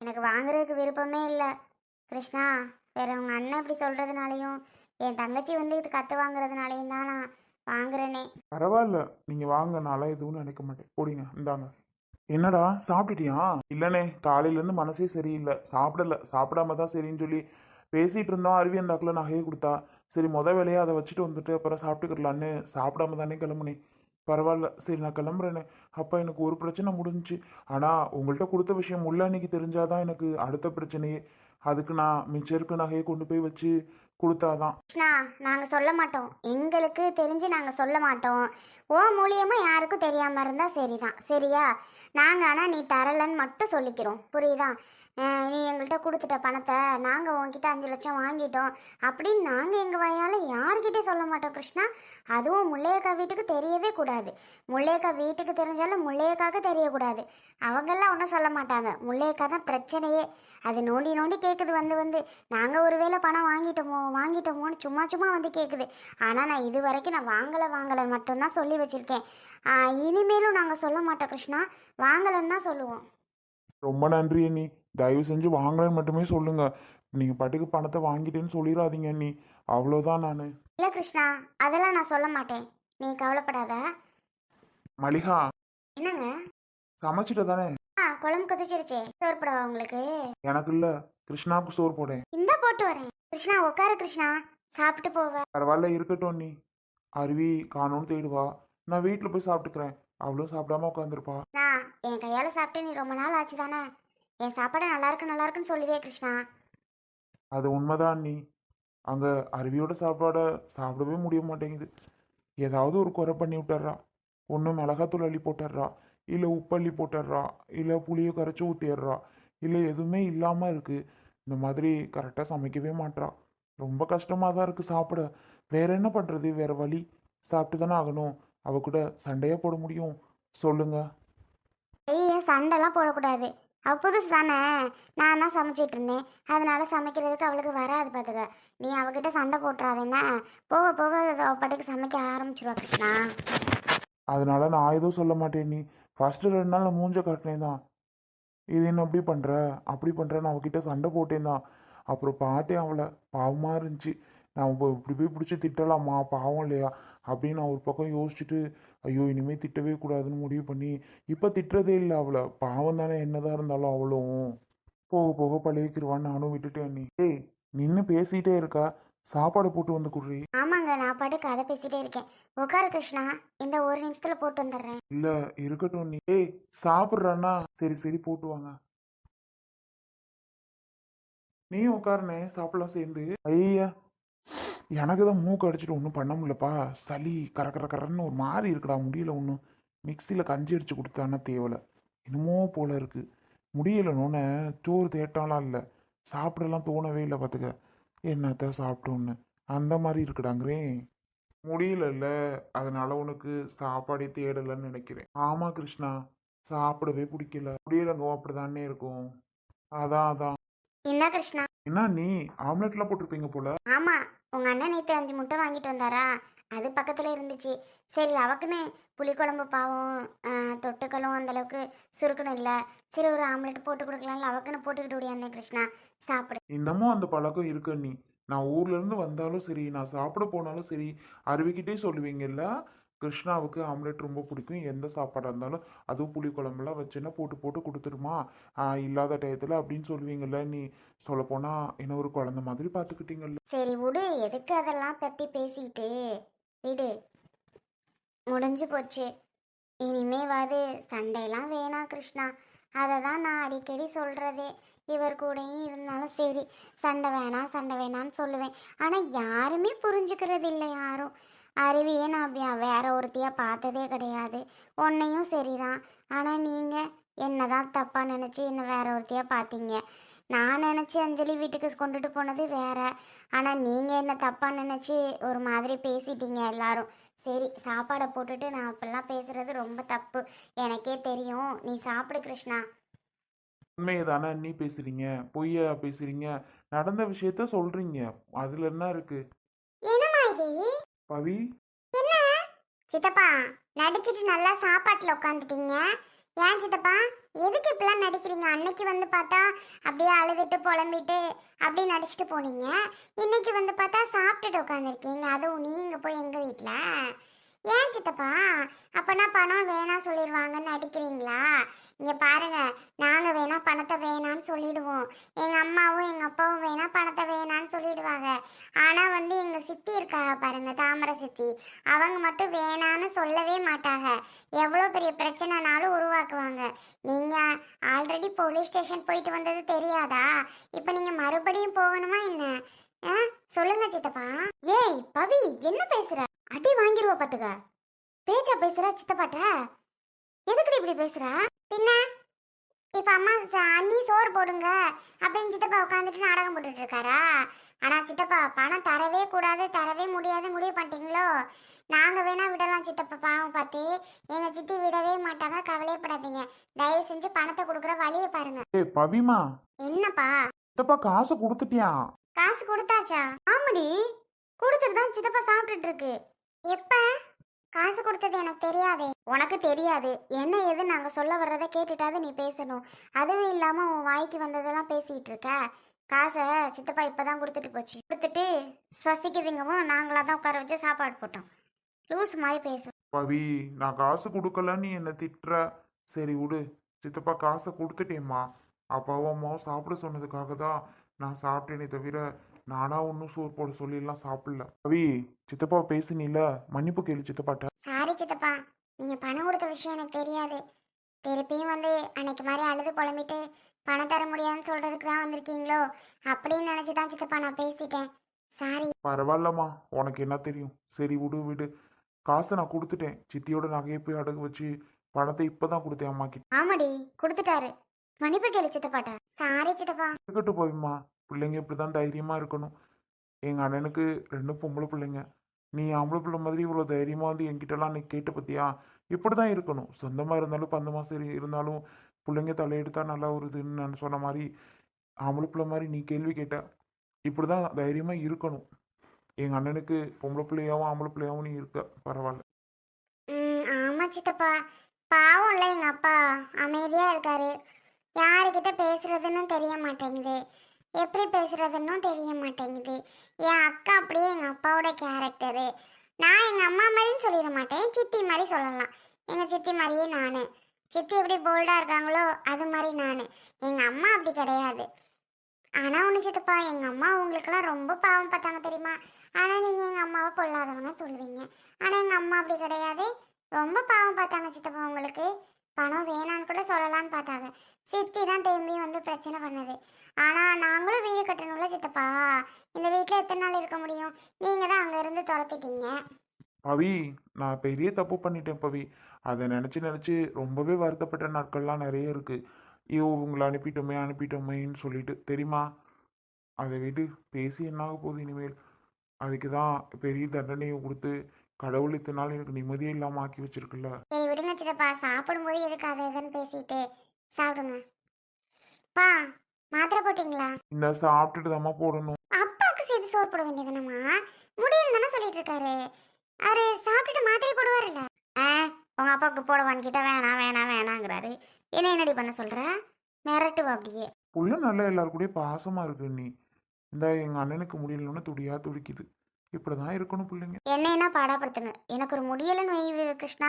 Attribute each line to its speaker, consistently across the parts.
Speaker 1: எனக்கு வாங்குறதுக்கு விருப்பமே இல்லை கிருஷ்ணா. வேற உங்கள் அண்ணன் இப்படி சொல்கிறதுனாலையும் என் தங்கச்சி வந்து இது கற்று வாங்குறதுனாலையும் தான் நான் வாங்குறேனே.
Speaker 2: பரவாயில்ல, நீங்கள் வாங்க, நான்லாம் எதுவும் நினைக்க மாட்டேன். போடிங்க, இந்தாங்க. என்னடா சாப்பிட்டுட்டியா? இல்லைண்ணே, காலையிலேருந்து மனசே சரியில்லை, சாப்பிடல. சாப்பிடாம தான் சரின்னு சொல்லி பேசிகிட்டு இருந்தோம். அருவி அந்த அக்கில் நகையை கொடுத்தா, சரி வேலையை அதை வச்சுட்டு வந்துட்டு அப்புறம் சாப்பிட்டுக்கிடலான்னு சாப்பிடாம தானே கிளம்புனேன். பரவாயில்ல, சரி நான் கிளம்புறேனே. அப்போ எனக்கு ஒரு பிரச்சனை முடிஞ்சுச்சு. ஆனால் உங்கள்கிட்ட கொடுத்த விஷயம் உள்ள அன்னைக்கு தெரிஞ்சாதான் எனக்கு அடுத்த பிரச்சனையே. அதுக்கு நான் மிச்சம் இருக்க நகையை கொண்டு போய் வச்சு கொடுத்தாதான்.
Speaker 1: கிருஷ்ணா, நாங்கள் சொல்ல மாட்டோம், எங்களுக்கு தெரிஞ்சு நாங்கள் சொல்ல மாட்டோம். ஓ மூலியமாக யாருக்கும் தெரியாமல் இருந்தால் சரிதான், சரியா? நாங்கள் ஆனால் நீ தரலன்னு மட்டும் சொல்லிக்கிறோம், புரியுதா? நீ எங்கள்கிட்ட கொடுத்துட்ட பணத்தை நாங்கள் உங்ககிட்ட 5 லட்சம் வாங்கிட்டோம் அப்படின்னு நாங்கள் எங்கள் வாயால் யாருக்கிட்டே சொல்ல மாட்டோம் கிருஷ்ணா. அதுவும் முல்லையக்கா வீட்டுக்கு தெரியவே கூடாது. முல்லையக்கா வீட்டுக்கு தெரிஞ்சாலும் முல்லையக்காவுக்கு தெரியக்கூடாது. அவங்கெல்லாம் ஒன்றும் சொல்ல மாட்டாங்க. முல்லையக்கா தான் பிரச்சனையே. அது நோண்டி நோண்டி கேட்குது வந்து நாங்கள் ஒருவேளை பணம் வாங்கிட்டோமோன்னு சும்மா சும்மா வந்து கேட்குது. ஆனால் நான் இது வரைக்கும் நான் வாங்கலை மட்டும்தான் சொல்லி வச்சுருக்கேன். இனிமேலும் நாங்கள் சொல்ல மாட்டோம் கிருஷ்ணா, வாங்கலைன்னு தான் சொல்லுவோம்.
Speaker 2: ரொம்ப நன்றி அண்ணி. தயவு செஞ்சு வாங்கலன்னு மட்டுமே சொல்லுங்க. நீங்கள் பாட்டுக்கு பணத்தை வாங்கிட்டேன்னு சொல்லிடாதீங்க அண்ணி. அவ்வளோதான். நான்
Speaker 1: இல்லை கிருஷ்ணா, அதெல்லாம் நான் சொல்ல மாட்டேன், நீ கவலைப்படாத.
Speaker 2: மளிகா
Speaker 1: என்னங்க?
Speaker 2: சமைச்சிட்ட தானே?
Speaker 1: குழம்பு கொதிச்சிருச்சே, சோறு போடவா உங்களுக்கு?
Speaker 2: எனக்கு இல்லை, கிருஷ்ணாவுக்கு சோறு போடேன்.
Speaker 1: இந்த போட்டு வரேன். கிருஷ்ணா உட்காரு கிருஷ்ணா, சாப்பிட்டு போவ.
Speaker 2: பரவாயில்ல, இருக்கட்டும் அண்ணி. அருவி காணோன்னு தேடுவா, நான் வீட்டில் போய் சாப்பிட்டுக்கிறேன். அவளும் சாப்பிடாம உட்காந்துருப்பா.
Speaker 1: நான் என் கையால் சாப்பிட்டு நீ ரொம்ப நாள் ஆச்சு தானே. என் சாப்பாடு நல்லா இருக்குன்னு சொல்லுவே கிருஷ்ணா.
Speaker 2: அது உண்மைதான் அண்ணி. அங்கே அருவியோட சாப்பாடை சாப்பிடவே முடிய மாட்டேங்குது. ஏதாவது ஒரு குறை பண்ணி விட்டுறா. ஒன்று மிளகாத்தூள் அள்ளி போட்டுடுறா, இல்லை உப்பு அள்ளி போட்டுடுறா, இல்லை புளியை கரைச்சி ஊற்றிடுறா, இல்லை எதுவுமே இல்லாமல் இருக்குது. இந்த மாதிரி கரெக்டாக சமைக்கவே மாட்றா. ரொம்ப கஷ்டமாக தான் இருக்குது சாப்பிட. வேற என்ன பண்ணுறது? வேற வழி, சாப்பிட்டு தானே ஆகணும். அவ கூட சண்டையாக போட முடியும்? சொல்லுங்க.
Speaker 1: ஐயா, சண்டைலாம் போடக்கூடாது. அவள் புதுசு தானே, நான் தான் சமைச்சிட்டு இருந்தேன், அதனால சமைக்கிறதுக்கு அவளுக்கு வராது பார்த்துக்க. நீ அவகிட்ட சண்டை போட்டுறாதேன்னா போக போக அவள் பாட்டுக்கு சமைக்க ஆரம்பிச்சிருவா கிருஷ்ணா.
Speaker 2: அதனால நான் எதுவும் சொல்ல மாட்டேன். நீ ஃபஸ்ட்டு 2 நாள் நான் மூஞ்ச காட்டினேன் தான். இது என்ன அப்படி பண்ணுற அப்படி பண்ணுறேன்னு அவகிட்ட சண்டை போட்டேன் தான். அப்புறம் பார்த்தேன் அவளை, பாவமாக இருந்துச்சு. நான் இப்படி போய் பிடிச்சி திட்டலாமா, பாவம் இல்லையா அப்படின்னு நான் ஒரு பக்கம் யோசிச்சுட்டு, ஐயோ இனிமேல் திட்டவே கூடாதுன்னு முடிவு பண்ணி இப்போ திட்டுறதே இல்லை அவளை. பாவம் தானே என்னதான் இருந்தாலும் அவளும். போக போக பழகிக்கிருவான்னு நானும் விட்டுட்டேன். நீ ஏய் நின்று பேசிகிட்டே இருக்கா, சாப்பாடு போட்டு வந்து குடுறி.
Speaker 1: ஆமாங்க, நான் பாட்டுக்கு கதை பேசிட்டே இருக்கேன். உட்காரு கிருஷ்ணா, இந்த ஒரு நிமிஷத்துல போட்டு வந்துடுறேன்.
Speaker 2: இல்லை இருக்கட்டும். நீ ஏய் சாப்பிட்றான்னா சரி சரி போட்டு வாங்க. நீ உட்காருனே சாப்பிடலாம் சேர்ந்து. ஐயா, எனக்கு தான் மூக்கு அடிச்சுட்டு ஒன்றும் பண்ண முடியலப்பா. சளி கரன்னு ஒரு மாதிரி இருக்குடா. முடியல ஒன்றும். மிக்சியில் கஞ்சி அடிச்சு கொடுத்தான்னா தேவலை. என்னமோ போல இருக்கு. முடியலன்னு சோறு தேட்டாலாம் இல்லை, சாப்பிடலாம் தோணவே இல்லை பார்த்துக்க. என்னத்த சாப்பிட்டோன்னு அந்த மாதிரி இருக்குடாங்கிறேன். முடியலல்ல, அதனால உனக்கு சாப்பாடே தேடலைன்னு நினைக்கிறேன். ஆமா கிருஷ்ணா, சாப்பிடவே பிடிக்கல. முடியலங்கோ அப்படிதானே இருக்கும். அதான்.
Speaker 1: என்ன கிருஷ்ணா?
Speaker 2: என்ன நீ ஆம்லெட்லாம் போட்டிருப்பீங்க போல.
Speaker 1: ஆமா, உங்க அண்ணன் நேற்று 5 முட்டை வாங்கிட்டு வந்தாரா, அது பக்கத்துல இருந்துச்சு. சரி அவக்குன்னு புளிக்குழம்பு பாவம், தொட்டுக்களும் அந்த அளவுக்கு சுருக்கணும் இல்லை, சரி ஒரு ஆம்லெட் போட்டு கொடுக்கலாம்ல, அவக்குன்னு போட்டுக்கிட்டு ஓடியாந்தேன் கிருஷ்ணா, சாப்பிடு.
Speaker 2: இன்னமும் அந்த பழக்கம் இருக்கு நீ. நான் ஊர்ல இருந்து வந்தாலும் சரி, நான் சாப்பிட போனாலும் சரி, அருவிக்கிட்டே சொல்லுவீங்கல்ல, கிருஷ்ணாவுக்கு ஆம்லெட் ரொம்ப பிடிக்கும். எந்த சாப்பாடாக இருந்தாலும் அதுவும் புளி குழம்புலாம் வச்சுன்னா போட்டு போட்டு கொடுத்துருமா இல்லாத டயத்தில் அப்படின்னு சொல்லுவீங்கல்ல. நீ சொல்லப்போனா என்ன ஒரு குழந்தை மாதிரி பார்த்துக்கிட்டீங்கல்ல.
Speaker 1: சரி விடு, எதுக்கு அதெல்லாம் பற்றி பேசிட்டு விடு, முடிஞ்சு போச்சு. இனிமேவாது சண்டையெல்லாம் வேணாம் கிருஷ்ணா. அதை தான் நான் அடிக்கடி சொல்கிறதே. இவர் கூடயும் இருந்தாலும் சரி, சண்டை வேணான்னு சொல்லுவேன். ஆனால் யாருமே புரிஞ்சுக்கிறது இல்லை யாரும். அருவியே நான் வேற ஒருத்தியாக பார்த்ததே கிடையாது. உன்னையும் சரிதான். ஆனால் நீங்கள் என்ன தான் தப்பாக நினச்சி என்ன வேற ஒருத்தியாக பார்த்தீங்க. நான் நினச்சி அஞ்சலி வீட்டுக்கு கொண்டுட்டு போனது வேற. ஆனால் நீங்கள் என்ன தப்பாக நினச்சி ஒரு மாதிரி பேசிட்டீங்க எல்லாரும். சரி, சாப்பாடை போட்டுட்டு நான் அப்பெல்லாம் பேசுறது ரொம்ப தப்பு, எனக்கே தெரியும். நீ சாப்பிடு கிருஷ்ணா.
Speaker 2: உண்மையை தானே நீ பேசுறீங்க, பொய்யா பேசுறீங்க? நடந்த விஷயத்த சொல்றீங்க, அதுல என்ன இருக்கு?
Speaker 1: என்னம்மா இது?
Speaker 2: பவி,
Speaker 1: என்ன சித்தப்பா, நடிச்சிட்டு நல்லா சாப்பாட்டில் உட்காந்துட்டீங்க. ஏன் சித்தப்பா எதுக்கு இப்படிலாம் நடிக்கிறீங்க? அன்னைக்கு வந்து பார்த்தா அப்படியே அழுதுட்டு புலம்பிட்டு அப்படி நடிச்சுட்டு போனீங்க. இன்னைக்கு வந்து பார்த்தா சாப்பிட்டுட்டு உட்காந்துருக்கீங்க. அதுவும் நீங்க போய் எங்க வீட்ல. ஏன் சித்தப்பா அப்பனா பணம் வேணாம் சொல்லிடுவாங்கன்னு நடிக்கிறீங்களா? இங்க பாருங்க, நாங்க வேணா பணத்தை வேணான்னு சொல்லிடுவோம். எங்க அம்மாவும் எங்க அப்பாவும் வேணா பணத்தை வேணான்னு சொல்லிடுவாங்க. ஆனா வந்து எங்க சித்தி இருக்காங்க பாருங்க, தாமரை சித்தி, அவங்க மட்டும் வேணான்னு சொல்லவே மாட்டாங்க. எவ்வளோ பெரிய பிரச்சனைனாலும் உருவாக்குவாங்க. நீங்க ஆல்ரெடி போலீஸ் ஸ்டேஷன் போயிட்டு வந்தது தெரியாதா? இப்போ நீங்க மறுபடியும் போகணுமா என்ன? ஆ, சொல்லுங்க சித்தப்பா. ஏய் பவி, என்ன பேசுற? அடி வாங்கிருவ பாத்துக்க. பேச்சா பேசுற சித்தப்பாட்ட? எதுக்குடி இப்படி பேசுற? பின்ன இப்ப அம்மா அண்ணி சோறு போடுங்க அப்படின்னு சித்தப்பா உட்காந்துட்டு நாடகம் போட்டுட்டு இருக்காரா? ஆனா சித்தப்பா பணம் தரவே கூடாது, தரவே முடியாது முடிவு பண்ணிட்டீங்களோ? நாங்க வேணா விடலாம் சித்தப்பா, பாவம் பார்த்து எங்க சித்தி விடவே மாட்டாங்க, கவலையப்படாதீங்க. தயவு செஞ்சு பணத்தை கொடுக்குற வழியை பாருங்க.
Speaker 2: ஏய் பவிமா,
Speaker 1: என்னப்பா?
Speaker 2: சித்தப்பா காசு கொடுத்துட்டியா?
Speaker 1: காசு கொடுத்தாச்சா? ஆமாடி, கொடுத்துட்டு தான் சித்தப்பா சாப்பிட்டுட்டு இருக்கு. எப்ப? காசு கொடுத்தது எனக்கு தெரியாதே. உனக்கு தெரியாது என்ன ஏது நாங்க சொல்ல வர்றதை கேட்டுட்டாவது நீ பேசணும். அதுவும் இல்லாம உன் வாய்க்கு வந்ததெல்லாம் பேசிட்டு இருக்க. காசை சித்தப்பா இப்பதான் கொடுத்துட்டு போச்சு. கொடுத்துட்டு ஸ்வசிக்குதுங்கவும் நாங்களா தான் உட்கார வச்சு சாப்பாடு போட்டோம். லூஸ் மாதிரி பேசு.
Speaker 2: பவி, நான் காசு கொடுக்கலன்னு என்ன திட்டுற. சரி விடு, சித்தப்பா காசை கொடுத்துட்டேம்மா. அப்பாவும் அம்மாவும் சாப்பிட சொன்னதுக்காக தான் நான் சாப்பிட்டேனே தவிர நானா ஒன்றும் சோறு போட சொல்லிலாம் சாப்பிடல. பவி, சித்தப்பா பேசுனில, மன்னிப்பு கேளு சித்தப்பாட்ட.
Speaker 1: சாரி சித்தப்பா, நீங்க பணம் கொடுத்த விஷயம் எனக்கு தெரியாது. திருப்பியும் வந்து அன்னைக்கு மாதிரி அழுது புலம்பிட்டு பணம் தர முடியாதுன்னு சொல்றதுக்கு தான் வந்திருக்கீங்களோ அப்படின்னு நினைச்சுதான் சித்தப்பா நான் பேசிட்டேன். சாரி.
Speaker 2: பரவாயில்லம்மா, உனக்கு என்ன தெரியும். சரி விடு விடு. காசை நான் கொடுத்துட்டேன். சித்தியோட நகையை போய் அடகு வச்சு பணத்தை இப்பதான் கொடுத்தேன் அம்மா கிட்ட.
Speaker 1: ஆமாடி, கொடுத்துட்டாரு. மன்னிப்பு கேளு சித்தப்பாட்ட. சாரி சித்தப்பா.
Speaker 2: இருக்கட்டும் பவிம்மா, பிள்ளைங்க இப்படிதான் தைரியமா இருக்கணும். எங்க அண்ணனுக்கு 2 பொம்பளை பிள்ளைங்க. நீ ஆம்பளை பிள்ளை மாதிரி இவ்வளோ தைரியமா வந்து என்கிட்டலாம் நீ கேட்ட பத்தியா? இப்படிதான் இருக்கணும். சொந்தமா இருந்தாலும் பந்தமா சரி இருந்தாலும் பிள்ளைங்க தலையெடுத்தா நல்லா வருதுன்னு நான் சொன்ன மாதிரி ஆம்பளை பிள்ளை மாதிரி நீ கேள்வி கேட்ட. இப்படிதான் தைரியமா இருக்கணும். எங்க அண்ணனுக்கு பொம்பளை பிள்ளையாவும் ஆம்பளை பிள்ளையாவும் நீ இருக்க. பரவாயில்ல.
Speaker 1: ஆமா சித்தப்பா, பாவம்ல எங்க அப்பா, அமைதியா இருக்காரு. யாருக்கிட்ட பேசுறதுன்னு தெரிய மாட்டேங்குது, எப்படி பேசுறதுன்னு தெரிய மாட்டேங்குது. என் அக்கா அப்படியே எங்க அப்பாவோட கேரக்டரு. நான் எங்க அம்மா மாதிரின்னு சொல்லிட மாட்டேன், சித்தி மாதிரி சொல்லலாம். எங்க சித்தி மாதிரியே நானு. சித்தி எப்படி போல்டா இருக்காங்களோ அது மாதிரி நானு. எங்க அம்மா அப்படி கிடையாது. ஆனா ஒண்ணு சித்தப்பா, எங்க அம்மா உங்களுக்கெல்லாம் ரொம்ப பாவம் பார்த்தாங்க தெரியுமா? ஆனா நீங்க எங்க அம்மாவை பொல்லாதவங்க சொல்லுவீங்க. ஆனா எங்க அம்மா அப்படி கிடையாது, ரொம்ப பாவம் பார்த்தாங்க சித்தப்பா. உங்களுக்கு பணம் வேணான்னு கூட சொல்லலான்னு பார்த்தாங்க. சித்தி தான் திரும்பி வந்து பிரச்சனை பண்ணது. ஆனா நாங்களும் வீடு கட்டணும்ல சித்தப்பா. இந்த வீட்டில் எத்தனை நாள் இருக்க முடியும்? நீங்க தான் அங்க இருந்து துரத்திட்டீங்க.
Speaker 2: பவி, நான் பெரிய தப்பு பண்ணிட்டேன் பவி. அதை நினச்சி நினச்சி ரொம்பவே வருத்தப்பட்ட நாட்கள்லாம் நிறைய இருக்கு. ஐயோ உங்களை அனுப்பிட்டோமேன்னு சொல்லிட்டு தெரியுமா? அதை விட்டு பேசி என்னாக போகுது இனிமேல். அதுக்கு தான் பெரிய தண்டனையை கொடுத்து கடவுள் இத்தனை நாள் எனக்கு நிம்மதியே இல்லாமல் ஆக்கி வச்சிருக்குல்ல.
Speaker 1: சரி விடுங்க சித்தப்பா, சாப்பிடும்போது எதுக்கு அதை இதுன்னு பேசிட்டு சாப்பிடுங்க. பா, மாத்திரை போட்டீங்களா?
Speaker 2: இந்த சாப்பிட்டுட்டு தாம்மா போடணும்.
Speaker 1: அப்பாவுக்கு சேர்த்து சோறு போட வேண்டியதுனம்மா. முடியும் தானே சொல்லிட்டு இருக்காரு. அவரு சாப்பிட்டுட்டு மாத்திரை போடுவாருல்ல. உங்க அப்பாவுக்கு போடுவான்னு கிட்ட வேணாம் வேணாம் வேணாங்கிறாரு. என்ன என்னடி பண்ண சொல்ற? மிரட்டுவா அப்படியே.
Speaker 2: புள்ள நல்லா எல்லாரும் கூடயும் பாசமா இருக்கு. நீ இந்த எங்க அண்ணனுக்கு முடியலன்னு துடியா துடிக்குது. இப்படிதான் இருக்கணும் பிள்ளைங்க.
Speaker 1: என்ன பாடாப்படுத்துங்க. எனக்கு ஒரு முடியலன்னு வை கிருஷ்ணா,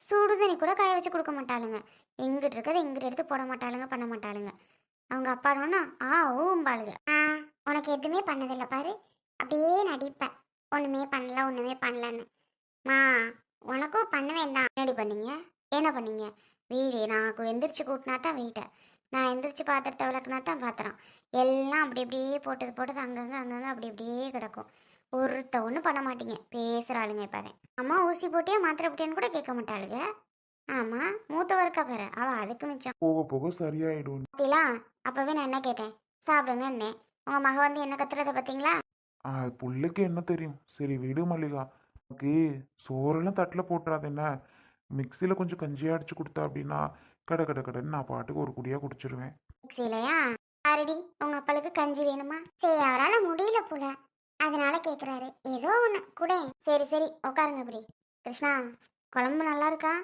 Speaker 1: சுடுதண்ணி கூட காய வச்சு கொடுக்க மாட்டாளுங்க. எங்கிட்டு இருக்கிறது எங்கிட்ட எடுத்து போட மாட்டாளுங்க, பண்ண மாட்டாளுங்க. அவங்க அப்பாடோன்னா ஊம்பாளுங்க. உனக்கு எதுவுமே பண்ணதில்லை பாரு, அப்படியே நடிப்பேன். ஒன்றுமே பண்ணலன்னு. மா, உனக்கும் பண்ணுவேன் தான். என்னடி பண்ணீங்க? என்ன பண்ணீங்க? வீடு நான் எந்திரிச்சு கூட்டினா தான் வீட்டை, நான் எந்திரிச்சு பாத்திரத்தை விளக்குனா தான் பாத்திரம், எல்லாம் அப்படி அப்படியே போட்டது அங்கங்கே அப்படி அப்படியே கிடக்கும். ஒருத்த ஒன்றும் பண்ண மாட்டீங்க. பேசுகிறாளுங்க இப்போதே. அம்மா ஊசி போட்டியா மாத்திரை போட்டியான்னு கூட கேட்க மாட்டாளுங்க. ஆமாம், மூத்தவருக்கா பாரு, அவள் அதுக்கு மிச்சம்.
Speaker 2: போக போக சரியாயிடும்.
Speaker 1: பார்த்தீங்களா? அப்போவே நான் என்ன கேட்டேன்? சாப்பிடுங்க என்ன. உங்கள் மக வந்து என்ன கத்துறதை பார்த்தீங்களா?
Speaker 2: புள்ளைக்கு என்ன தெரியும். சரி விடு மல்லிகா. உனக்கு சோறெல்லாம் தட்டில் போட்டுறாது என்ன. மிக்சியில் கொஞ்சம் கஞ்சியாக அடிச்சு கொடுத்தா அப்படின்னா கடைன்னு நான் பாட்டுக்கு ஒரு குடியாக குடிச்சிருவேன்.
Speaker 1: மிக்சிலையா? ஆரடி, உங்கள் அப்பாளுக்கு கஞ்சி வேணுமா? சரி, அவரால் முடியல போல, அதனால கேட்குறாரு. ஏதோ ஒன்று கூட. சரி உட்காருங்க அப்படி. கிருஷ்ணா, குழம்பு நல்லா இருக்கா?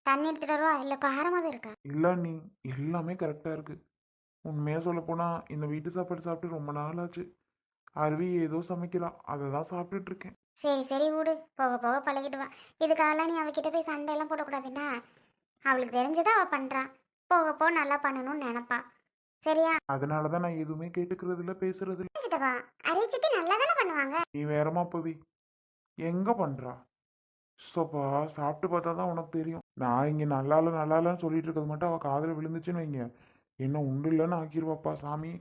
Speaker 1: தண்ணி எடுத்துட்டு வரவா இல்லை காரமாக தான் இருக்கா?
Speaker 2: இல்ல நீ, எல்லாமே கரெக்டா இருக்கு. உண்மையா சொல்ல போனா இந்த வீட்டு சாப்பாடு சாப்பிட்டு ரொம்ப நாள் ஆச்சு. அருவி ஏதோ சமைக்கலாம், அதை தான் சாப்பிட்டுட்டு இருக்கேன்.
Speaker 1: சரி சரி விடு, போக போக பழகிடுவா. இதுக்காகலாம் நீ அவகிட்ட போய் சண்டையெல்லாம் போடக்கூடாதுன்னா. அவளுக்கு தெரிஞ்சதை அவள் பண்ணுறான். போக போக நல்லா பண்ணணும்னு நினப்பா. சரியா?
Speaker 2: அதனாலதான் நான் எதுவுமே கேட்டுக்கிறது இல்ல, பேசுறது இல்ல.
Speaker 1: சித்தப்பா, அரிசித்தி நல்லா தானே பண்ணுவாங்க.
Speaker 2: நீ வேறமா பவி, எங்க பண்றா? சோப்பா, சாப்பிட்டு பார்த்தா தான் உனக்கு தெரியும். நான் இங்க நல்லா இல்ல நல்லா இல்லன்னு சொல்லிட்டு இருக்கிறது மட்டும் அவ காதுல விழுந்துச்சுன்னு வைங்க, என்ன உண்டு இல்லைன்னு ஆக்கிருவாப்பா சாமி.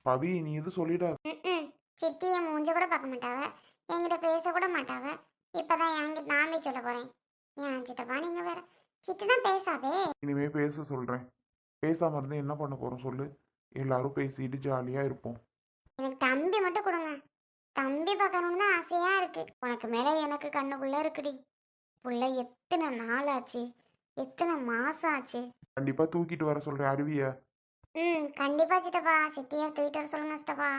Speaker 2: பவி நீ எதுவும் சொல்லிடாத.
Speaker 1: ம் சித்தி என் மூஞ்ச கூட பார்க்க மாட்டாவ, என்கிட்ட பேச கூட மாட்டாவ. இப்பதான் என்கிட்ட நான் போய் சொல்ல போறேன். ஏன் சித்தப்பா நீங்க வேற. சித்தி தான் பேசாதே.
Speaker 2: இனிமே பேச சொல்றேன். பேசாம இருந்து என்ன பண்ண போறோம் சொல்லு? எல்லாரும் பேசிட்டு ஜாலியா இருப்போம்.
Speaker 1: எனக்கு தம்பி மட்டும் கொடுங்க. தம்பி பார்க்கணும்னு தான் ஆசையா இருக்கு. உனக்கு மேல எனக்கு கண்ணுக்குள்ள இருக்குடி. புள்ள எத்தனை நாள் ஆச்சு, எத்தனை மாசம் ஆச்சு.
Speaker 2: கண்டிப்பா தூக்கிட்டு வர சொல்றேன் அருவிய.
Speaker 1: கண்டிப்பா சித்தப்பா. சித்தியை தூக்கிட்டு வர சொல்லுங்க சித்தப்பா.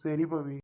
Speaker 2: சரி பவி.